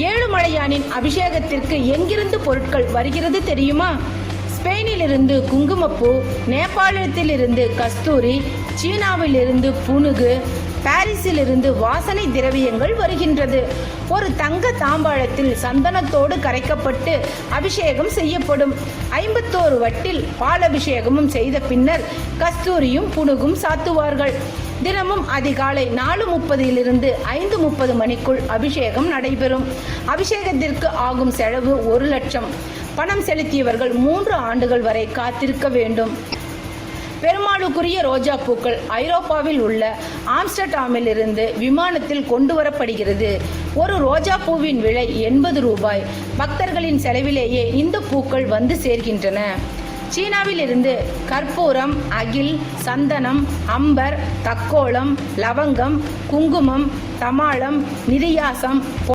ஏழுமலையானின் அபிஷேகத்திற்கு எங்கிருந்து பொருட்கள் வருகிறது தெரியுமா? ஸ்பெயினிலிருந்து குங்குமப்பூ, நேபாளத்திலிருந்து கஸ்தூரி, சீனாவிலிருந்து புனுகு, பாரிஸிலிருந்து வாசனை திரவியங்கள் வருகின்றது. ஒரு தங்க தாம்பாளத்தில் சந்தனத்தோடு கரைக்கப்பட்டு அபிஷேகம் செய்யப்படும். 51 வட்டில் பாலபிஷேகமும் செய்த பின்னர் கஸ்தூரியும் புனுகும் சாத்துவார்கள். தினமும் அதிகாலை 4:30 5:30 மணிக்குள் அபிஷேகம் நடைபெறும். அபிஷேகத்திற்கு ஆகும் செலவு 1 லட்சம். பணம் செலுத்தியவர்கள் 3 ஆண்டுகள் வரை காத்திருக்க வேண்டும். பெருமாளுக்குரிய ரோஜா பூக்கள் ஐரோப்பாவில் உள்ள ஆம்ஸ்டர்டாமிலிருந்து விமானத்தில் கொண்டு வரப்படுகிறது. ஒரு ரோஜா பூவின் விலை 80 ரூபாய். பக்தர்களின் செலவிலேயே இந்த பூக்கள் வந்து சேர்கின்றன. சீனாவில் இருந்து கற்பூரம், அகில், சந்தனம், அம்பர், தக்கோலம், லவங்கம், குங்குமம், தமாளம், நிதியாசம்